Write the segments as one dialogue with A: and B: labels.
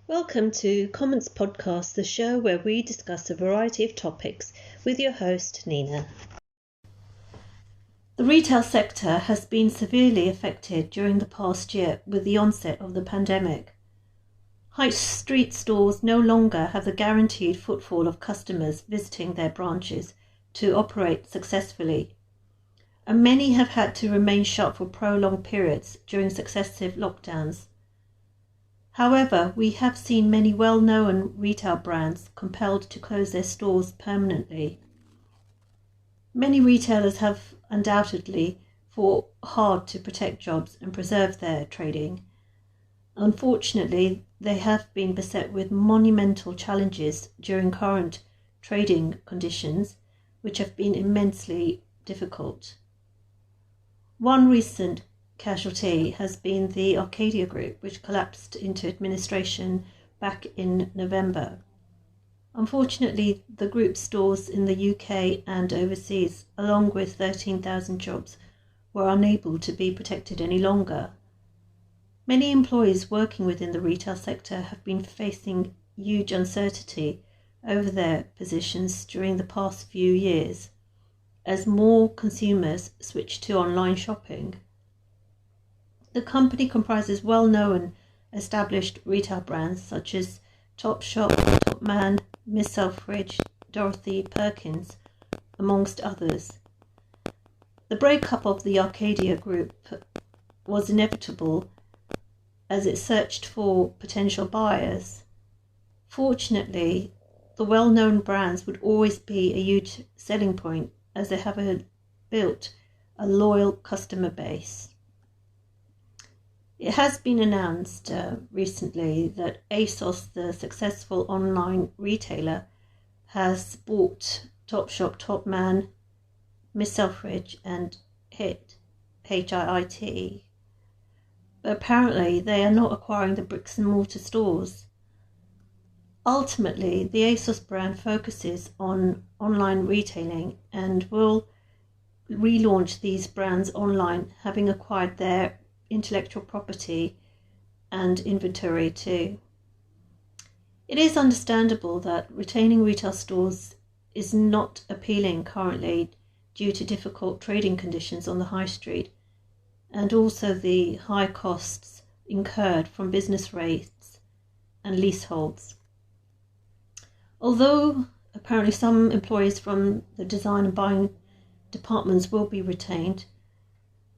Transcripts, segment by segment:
A: Welcome to Comments Podcast, the show where we discuss a variety of topics with your host, Nina. The retail sector has been severely affected during the past year with the onset of the pandemic. High street stores no longer have the guaranteed footfall of customers visiting their branches to operate successfully, and many have had to remain shut for prolonged periods during successive lockdowns. However, we have seen many well-known retail brands compelled to close their stores permanently. Many retailers have undoubtedly fought hard to protect jobs and preserve their trading. Unfortunately, they have been beset with monumental challenges during current trading conditions, which have been immensely difficult. One recent casualty has been the Arcadia Group, which collapsed into administration back in November. Unfortunately, the group's stores in the UK and overseas, along with 13,000 jobs, were unable to be protected any longer. Many employees working within the retail sector have been facing huge uncertainty over their positions during the past few years, as more consumers switch to online shopping. The company comprises well-known established retail brands such as Topshop, Topman, Miss Selfridge, Dorothy Perkins, amongst others. The breakup of the Arcadia Group was inevitable as it searched for potential buyers. Fortunately, the well-known brands would always be a huge selling point as they have built a loyal customer base. It has been announced recently that ASOS, the successful online retailer, has bought Topshop, Topman, Miss Selfridge and HIT. But apparently they are not acquiring the bricks and mortar stores. Ultimately, the ASOS brand focuses on online retailing and will relaunch these brands online, having acquired their intellectual property and inventory too. It is understandable that retaining retail stores is not appealing currently due to difficult trading conditions on the high street and also the high costs incurred from business rates and leaseholds. Although apparently some employees from the design and buying departments will be retained,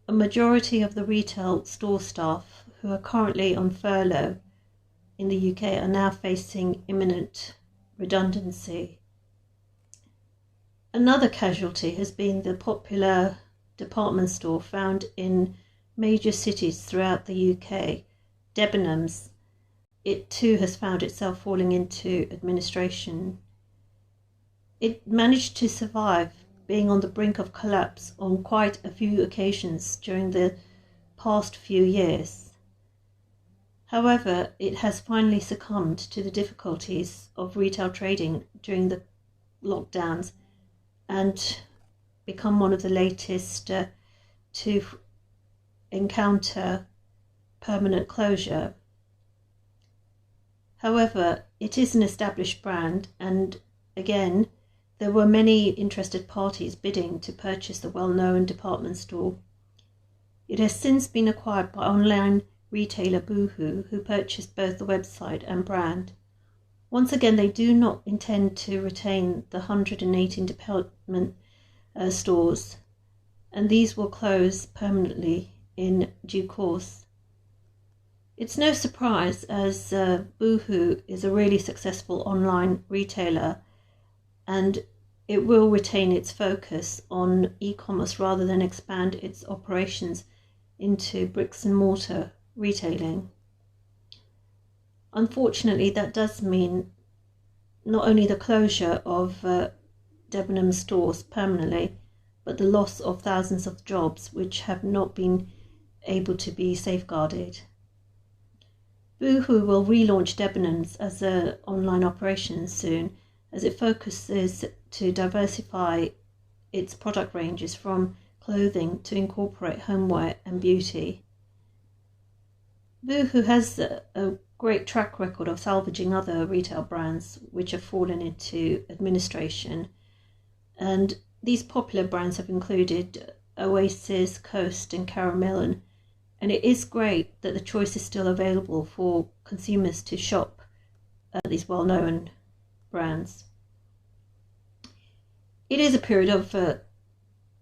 A: a majority of the retail store staff who are currently on furlough in the UK are now facing imminent redundancy. Another casualty has been the popular department store found in major cities throughout the UK, Debenhams. It too has found itself falling into administration. It managed to survive, being on the brink of collapse on quite a few occasions during the past few years. However, it has finally succumbed to the difficulties of retail trading during the lockdowns and become one of the latest to encounter permanent closure. However, it is an established brand, and again, there were many interested parties bidding to purchase the well-known department store. It has since been acquired by online retailer Boohoo, who purchased both the website and brand. Once again, they do not intend to retain the 118 department stores, and these will close permanently in due course. It's no surprise, as Boohoo is a really successful online retailer and it will retain its focus on e-commerce rather than expand its operations into bricks and mortar retailing. Unfortunately, that does mean not only the closure of Debenhams stores permanently, but the loss of thousands of jobs which have not been able to be safeguarded. Boohoo will relaunch Debenhams as an online operation soon, as it focuses to diversify its product ranges from clothing to incorporate homeware and beauty. Boohoo has great track record of salvaging other retail brands which have fallen into administration. And these popular brands have included Oasis, Coast and Caramel, and it is great that the choice is still available for consumers to shop at these well-known brands. It is a period of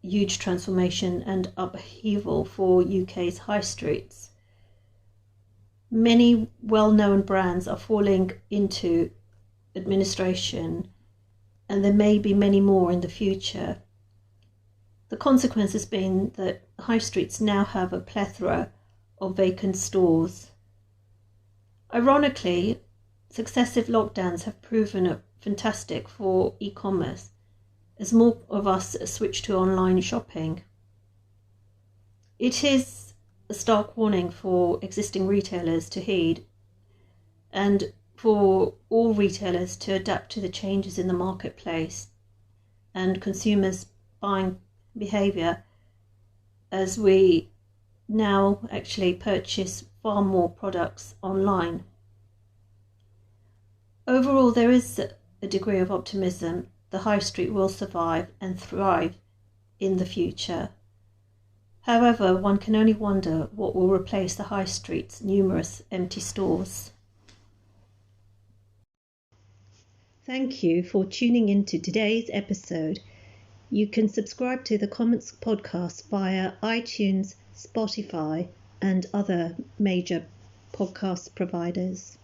A: huge transformation and upheaval for UK's high streets. Many well-known brands are falling into administration, and there may be many more in the future. The consequence has been that high streets now have a plethora of vacant stores. Ironically, successive lockdowns have proven fantastic for e-commerce as more of us switch to online shopping. It is a stark warning for existing retailers to heed, and for all retailers to adapt to the changes in the marketplace and consumers' buying behaviour, as we now actually purchase far more products online. Overall, there is a degree of optimism. The high street will survive and thrive in the future. However, one can only wonder what will replace the high street's numerous empty stores. Thank you for tuning in to today's episode. You can subscribe to the Comments podcast via iTunes, Spotify, and other major podcast providers.